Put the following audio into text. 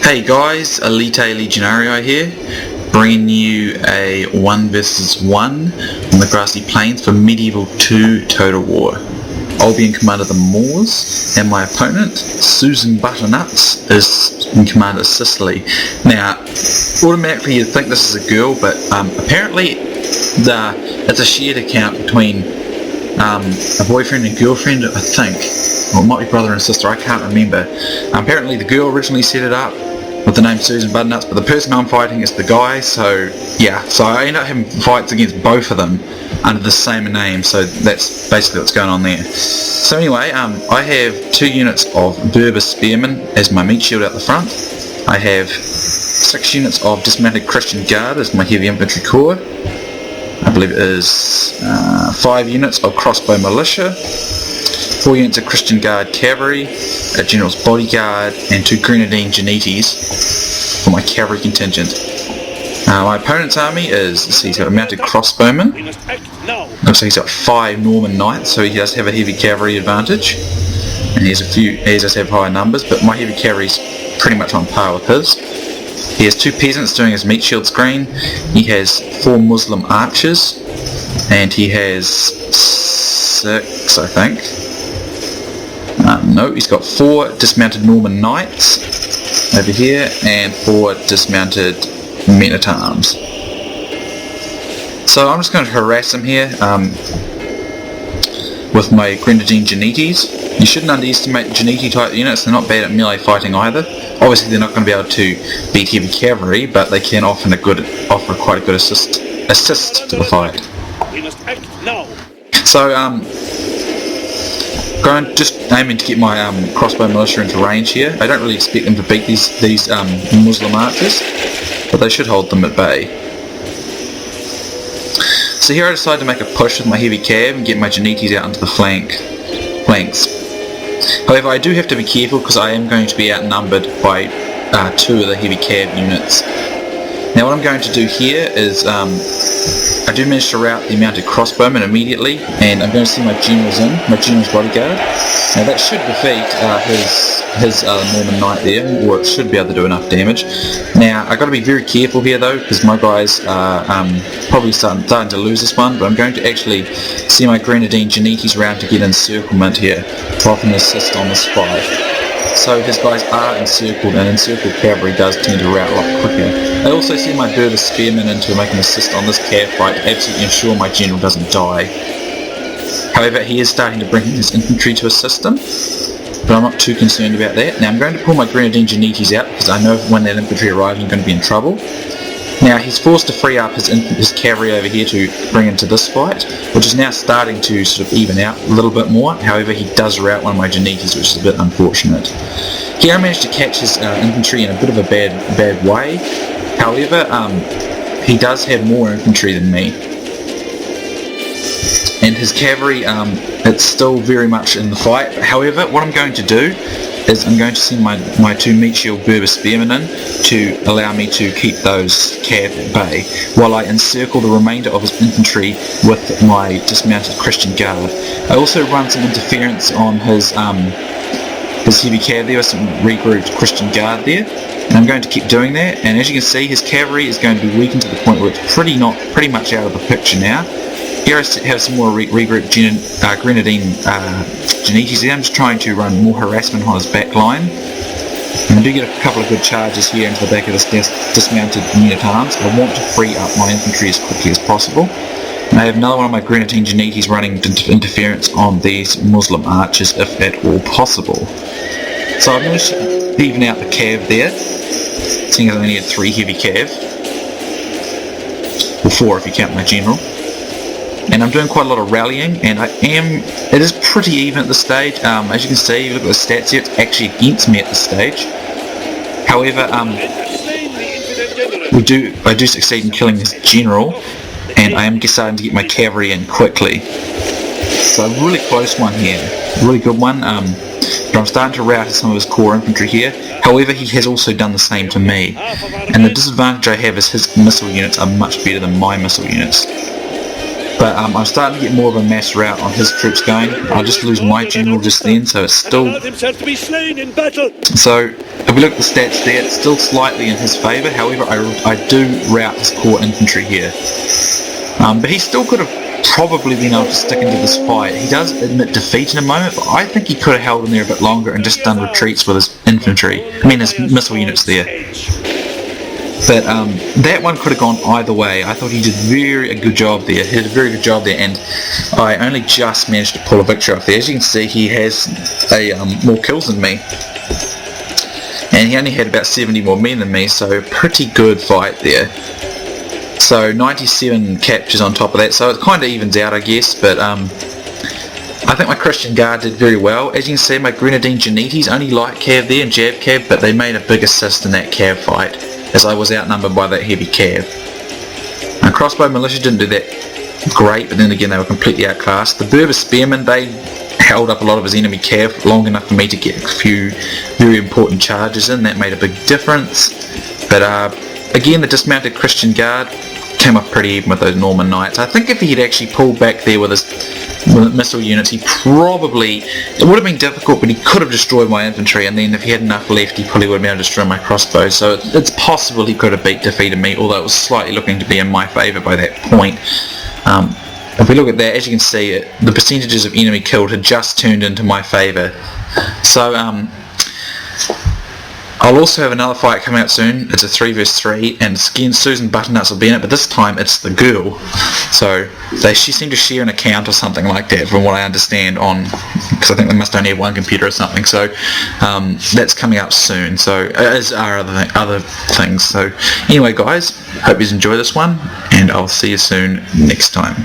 Hey guys, Elite Legionario here, bringing you a 1 vs 1 on the grassy plains for Medieval 2 Total War. I'll be in command of the Moors, and my opponent, Susanbutterbuts, is in command of Sicily. Now, automatically you'd think this is a girl, but apparently it's a shared account between a boyfriend and girlfriend, I think. Well, it might be brother and sister, I can't remember. Apparently the girl originally set it up with the name Susanbutterbuts, but the person I'm fighting is the guy, so yeah. So I end up having fights against both of them under the same name, so that's basically what's going on there. So anyway, I have 2 units of Berber Spearmen as my meat shield out the front. I have 6 units of Dismounted Christian Guard as my heavy infantry corps. I believe it is 5 units of Crossbow Militia, 4 units of Christian Guard Cavalry, a General's Bodyguard, and 2 Grenadine Genites for my cavalry contingent. My opponent's army is, he's got a mounted crossbowman. Looks like he's got 5 Norman Knights, so he does have a heavy cavalry advantage. And he does have higher numbers, but my heavy cavalry's pretty much on par with his. He has 2 peasants doing his meat shield screen. He has 4 Muslim archers, and he has 6, I think. No, he's got 4 dismounted Norman Knights over here, and 4 dismounted men-at-arms. So I'm just going to harass him here with my Grenadine Genites. You shouldn't underestimate Genite type units, they're not bad at melee fighting either. Obviously they're not going to be able to beat heavy cavalry, but they can offer quite a good assist to the fight. So just aiming to get my crossbow militia into range here. I don't really expect them to beat these Muslim archers, but they should hold them at bay. So here I decided to make a push with my heavy cav and get my Genites out into the flanks. However, I do have to be careful because I am going to be outnumbered by 2 of the heavy cav units. Now what I'm going to do here is I do manage to rout the mounted crossbowmen immediately, and I'm going to send my generals in, my general's bodyguard. Now that should defeat his Norman Knight there, or it should be able to do enough damage. Now I've got to be very careful here though, because my guys are probably starting to lose this one, but I'm going to actually see my Grenadine Genites round to get encirclement here, to offer an assist on this fight. So his guys are encircled, and encircled cavalry does tend to rout a lot quicker. I also send my Berber Spearmen in to make an assist on this cav fight to absolutely ensure my general doesn't die. However, he is starting to bring in his infantry to assist him, but I'm not too concerned about that. Now I'm going to pull my Grenadine Genites out because I know when that infantry arrives I'm going to be in trouble. Now he's forced to free up his cavalry over here to bring into this fight, which is now starting to sort of even out a little bit more. However, he does rout one of my Genites, which is a bit unfortunate. Here I managed to catch his infantry in a bit of a bad way. However, he does have more infantry than me, and his cavalry, it's still very much in the fight. However, what I'm going to do is I'm going to send my 2 meat shield Berber Spearmen in to allow me to keep those cav at bay, while I encircle the remainder of his infantry with my dismounted Christian Guard. I also run some interference on his heavy cav there with some regrouped Christian Guard there, and I'm going to keep doing that. And as you can see, his cavalry is going to be weakened to the point where it's pretty much out of the picture now. Here I have some more regrouped Grenadine Genites there. I'm just trying to run more harassment on his back line. And I do get a couple of good charges here into the back of this dismounted men-at-arms. I want to free up my infantry as quickly as possible. And I have another one of my Grenadine Genites running interference on these Muslim archers if at all possible. So I've managed to even out the cav there, seeing as I only had 3 heavy cav. Or 4 if you count my general. And I'm doing quite a lot of rallying, and it is pretty even at this stage. As you can see, look at the stats here, it's actually against me at this stage. However, I do succeed in killing this general, and I am starting to get my cavalry in quickly. So a really close one here, really good one, but I'm starting to rout some of his core infantry here. However, he has also done the same to me, and the disadvantage I have is his missile units are much better than my missile units. But I'm starting to get more of a mass rout on his troops going. I'll just lose my general just then, so it's still... So, if we look at the stats there, it's still slightly in his favour. However, I do rout his core infantry here. But he still could have probably been able to stick into this fight. He does admit defeat in a moment, but I think he could have held in there a bit longer and just done retreats with his infantry. His missile units there. But that one could have gone either way. I thought he did a good job there. He did a very good job there, and I only just managed to pull a victory off there. As you can see, he has more kills than me. And he only had about 70 more men than me, so pretty good fight there. So 97 captures on top of that, so it kind of evens out, I guess, but I think my Christian Guard did very well. As you can see, my Grenadine Janites only light cav there and jab cav, but they made a big assist in that cav fight, as I was outnumbered by that heavy cav. And crossbow militia didn't do that great, but then again they were completely outclassed. The Berber Spearmen, they held up a lot of his enemy cav long enough for me to get a few very important charges in. That made a big difference. But again, the dismounted Christian Guard came up pretty even with those Norman Knights. I think if he had actually pulled back there with his missile units, he probably, it would have been difficult, but he could have destroyed my infantry, and then if he had enough left, he probably would have been able to destroy my crossbows. So it's possible he could have defeated me, although it was slightly looking to be in my favour by that point. If we look at that, as you can see, the percentages of enemy killed had just turned into my favour. So I'll also have another fight coming out soon. It's a 3 vs 3, and again Susanbutterbuts will be in it, but this time it's the girl. So she seemed to share an account or something like that, from what I understand, because I think they must only have one computer or something. So that's coming up soon. So as are other things. So anyway, guys, hope you enjoy this one, and I'll see you soon next time.